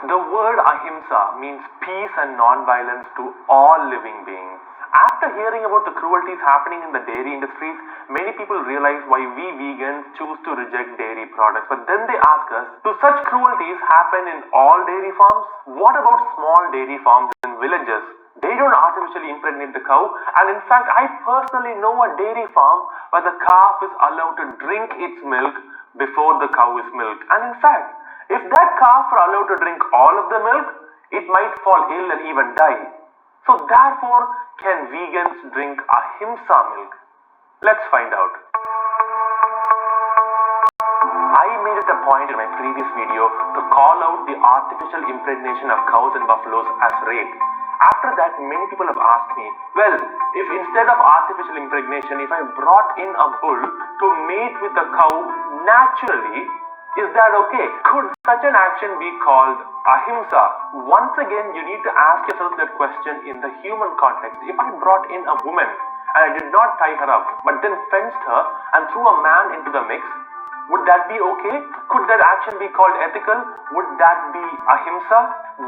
The word ahimsa means peace and non-violence to all living beings. After hearing about the cruelties happening in the dairy industries, many people realize why we vegans choose to reject dairy products. But then they ask us, do such cruelties happen in all dairy farms? What about small dairy farms in villages? They don't artificially impregnate the cow, and in fact, I personally know a dairy farm where the calf is allowed to drink its milk before the cow is milked. And in fact, if that calf were allowed to drink all of the milk, it might fall ill and even die. So therefore, can vegans drink ahimsa milk? Let's find out. I made it a point in my previous video to call out the artificial impregnation of cows and buffaloes as rape. After that, many people have asked me, well, if instead of artificial impregnation, if I brought in a bull to mate with a cow naturally, is that okay? Could such an action be called ahimsa? Once again, you need to ask yourself that question in the human context. If I brought in a woman and I did not tie her up, but then fenced her and threw a man into the mix, would that be okay? Could that action be called ethical? Would that be ahimsa?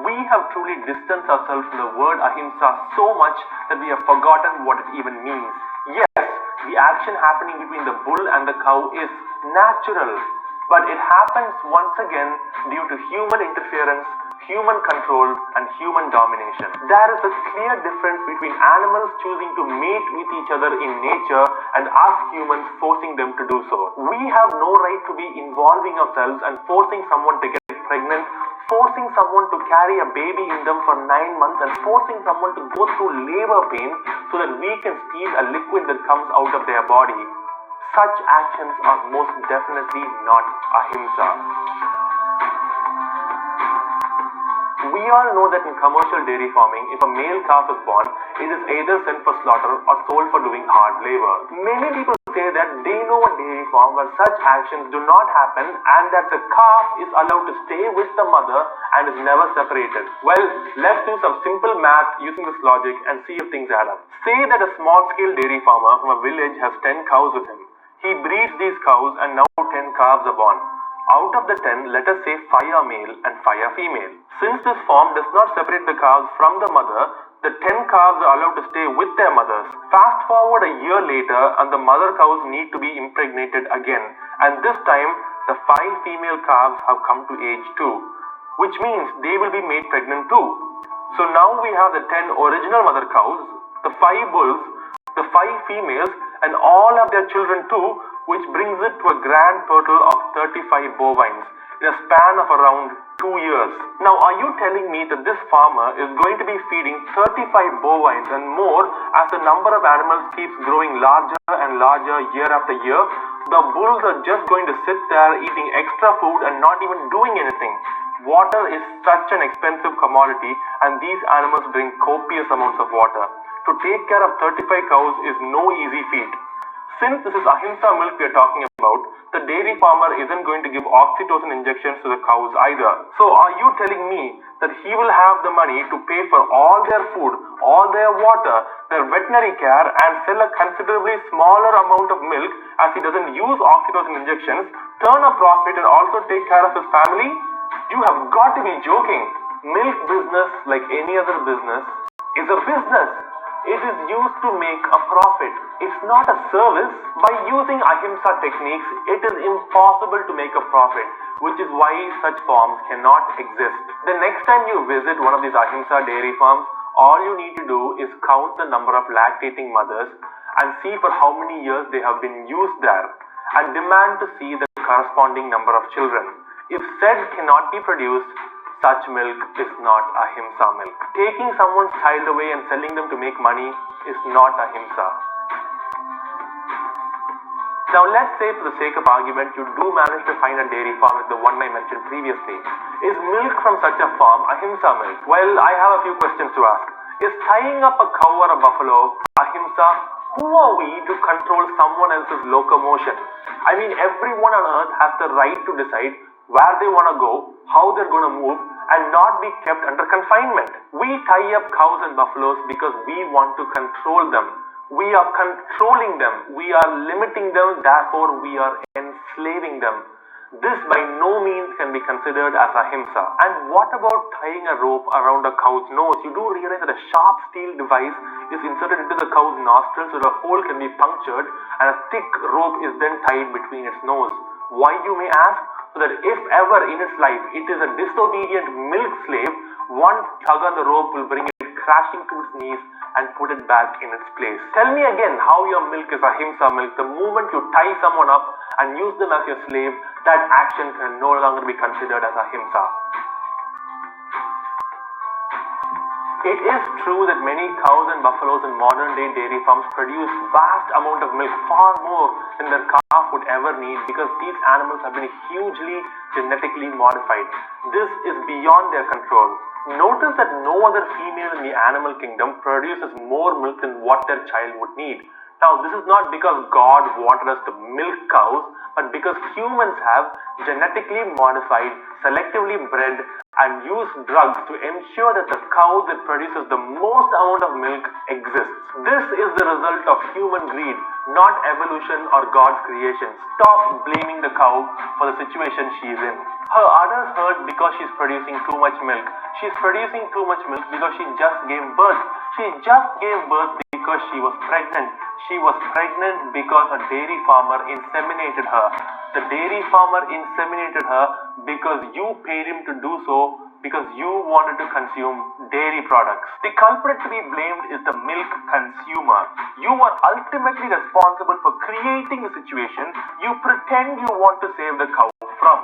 We have truly distanced ourselves from the word ahimsa so much that we have forgotten what it even means. Yes, the action happening between the bull and the cow is natural, but it happens once again due to human interference, human control, and human domination. There is a clear difference between animals choosing to mate with each other in nature and us humans forcing them to do so. We have no right to be involving ourselves and forcing someone to get pregnant, forcing someone to carry a baby in them for 9 months, and forcing someone to go through labor pain so that we can steal a liquid that comes out of their body. Such actions are most definitely not ahimsa. We all know that in commercial dairy farming, if a male calf is born, it is either sent for slaughter or sold for doing hard labor. Many people say that they know a dairy farm where such actions do not happen and that the calf is allowed to stay with the mother and is never separated. Well, let's do some simple math using this logic and see if things add up. Say that a small-scale dairy farmer from a village has 10 cows with him. He breeds these cows and now 10 calves are born. Out of the 10, let us say 5 are male and 5 are female. Since this farm does not separate the calves from the mother, the 10 calves are allowed to stay with their mothers. Fast forward a year later and the mother cows need to be impregnated again. And this time, the 5 female calves have come to age 2, which means they will be made pregnant too. So now we have the 10 original mother cows, the 5 bulls, the 5 females, and all of their children too, which brings it to a grand total of 35 bovines in a span of around 2 years. Now, are you telling me that this farmer is going to be feeding 35 bovines and more as the number of animals keeps growing larger and larger year after year? The bulls are just going to sit there eating extra food and not even doing anything. Water is such an expensive commodity and these animals drink copious amounts of water. To take care of 35 cows is no easy feat. Since this is ahimsa milk we are talking about, the dairy farmer isn't going to give oxytocin injections to the cows either. So are you telling me that he will have the money to pay for all their food, all their water, their veterinary care and sell a considerably smaller amount of milk as he doesn't use oxytocin injections, turn a profit and also take care of his family? You have got to be joking. Milk business, like any other business, is a business. It is used to make a profit. It's not a service. By using ahimsa techniques, it is impossible to make a profit, which is why such farms cannot exist. The next time you visit one of these ahimsa dairy farms, all you need to do is count the number of lactating mothers and see for how many years they have been used there and demand to see the corresponding number of children. If said cannot be produced, such milk is not ahimsa milk. Taking someone's child away and selling them to make money is not ahimsa. Now let's say for the sake of argument you do manage to find a dairy farm like the one I mentioned previously. Is milk from such a farm ahimsa milk? Well, I have a few questions to ask. Is tying up a cow or a buffalo ahimsa? Who are we to control someone else's locomotion? I mean, everyone on earth has the right to decide where they want to go, how they're going to move, and not be kept under confinement. We tie up cows and buffaloes because we want to control them. We are controlling them. We are limiting them. Therefore, we are enslaving them. This by no means can be considered as ahimsa. And what about tying a rope around a cow's nose? You do realize that a sharp steel device is inserted into the cow's nostrils so the hole can be punctured and a thick rope is then tied between its nose. Why, you may ask? So that if ever in its life it is a disobedient milk slave, one tug on the rope will bring it crashing to its knees and put it back in its place. Tell me again how your milk is ahimsa milk. The moment you tie someone up and use them as your slave, that action can no longer be considered as ahimsa. It is true that many cows and buffaloes in modern day dairy farms produce vast amount of milk, far more than their calf would ever need, because these animals have been hugely genetically modified. This is beyond their control. Notice that no other female in the animal kingdom produces more milk than what their child would need. Now, this is not because God wanted us to milk cows, but because humans have genetically modified, selectively bred, and used drugs to ensure that the cow that produces the most amount of milk exists. This is the result of human greed, not evolution or God's creation. Stop blaming the cow for the situation she is in. Her udders hurt because she's producing too much milk. She's producing too much milk because she just gave birth. She just gave birth because she was pregnant. She was pregnant because a dairy farmer inseminated her. The dairy farmer inseminated her because you paid him to do so, because you wanted to consume dairy products. The culprit to be blamed is the milk consumer. You are ultimately responsible for creating the situation you pretend you want to save the cow from.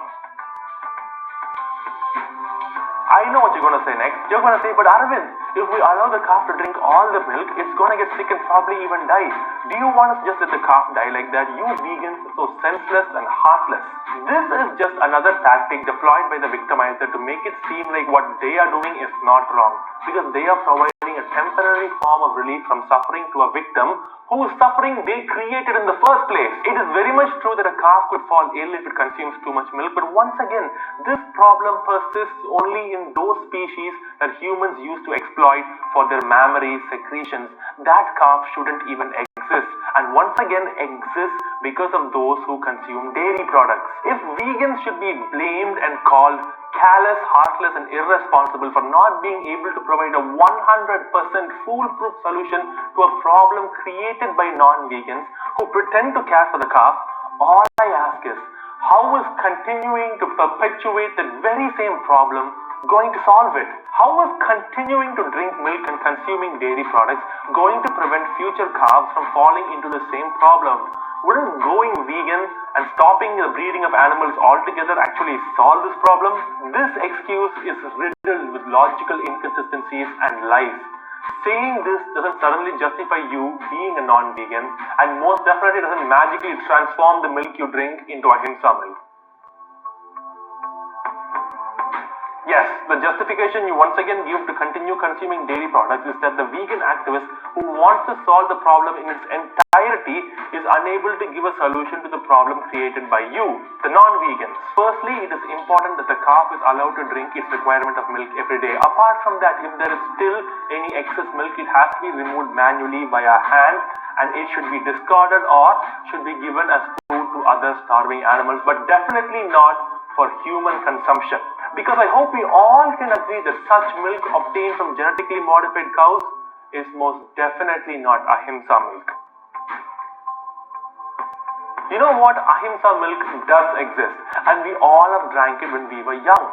I know what you're going to say next. You're going to say, but Aravin, if we allow the calf to drink all the milk, it's going to get sick and probably even die. Do you want us just let the calf die like that? You vegans are so senseless and heartless. This is just another tactic deployed by the victimizer to make it seem like what they are doing is not wrong, because they are providing a temporary form of relief from suffering to a victim whose suffering they created in the first place. It is very much true that a calf could fall ill if it consumes too much milk, but once again, this problem persists only in those species that humans use to exploit for their mammary secretions. That calf shouldn't even exist, and once again exists because of those who consume dairy products. If vegans should be blamed and called callous, heartless, and irresponsible for not being able to provide a 100% foolproof solution to a problem created by non-vegans who pretend to care for the calf, all I ask is, how is continuing to perpetuate that very same problem going to solve it? How is continuing to drink milk and consuming dairy products going to prevent future calves from falling into the same problem? Wouldn't going vegan and stopping the breeding of animals altogether actually solve this problem? This excuse is riddled with logical inconsistencies and lies. Saying this doesn't suddenly justify you being a non-vegan, and most definitely doesn't magically transform the milk you drink into ahimsa milk. Yes, the justification you once again give to continue consuming dairy products is that the vegan activist who wants to solve the problem in its entirety is unable to give a solution to the problem created by you, the non-vegans. Firstly, it is important that the calf is allowed to drink its requirement of milk every day. Apart from that, if there is still any excess milk, it has to be removed manually via hand, and it should be discarded or should be given as food to other starving animals, but definitely not for human consumption. Because I hope we all can agree that such milk obtained from genetically modified cows is most definitely not ahimsa milk. You know what? Ahimsa milk does exist, and we all have drank it when we were young.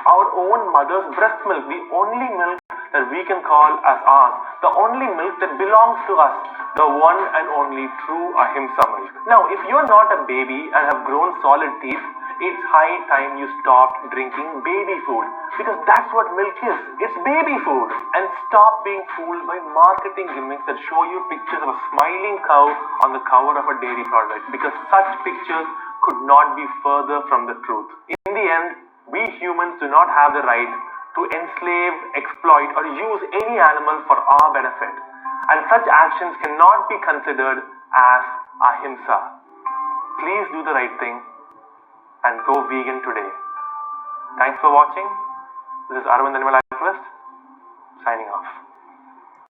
Our own mother's breast milk, the only milk that we can call as ours, the only milk that belongs to us, the one and only true ahimsa milk. Now, if you're not a baby and have grown solid teeth, it's high time you stopped drinking baby food, because that's what milk is. It's baby food. And stop being fooled by marketing gimmicks that show you pictures of a smiling cow on the cover of a dairy product, because such pictures could not be further from the truth. In the end, we humans do not have the right to enslave, exploit, or use any animal for our benefit, and such actions cannot be considered as ahimsa. Please do the right thing and go vegan today. Thanks for watching. This is Aravind's Animal Activist, signing off.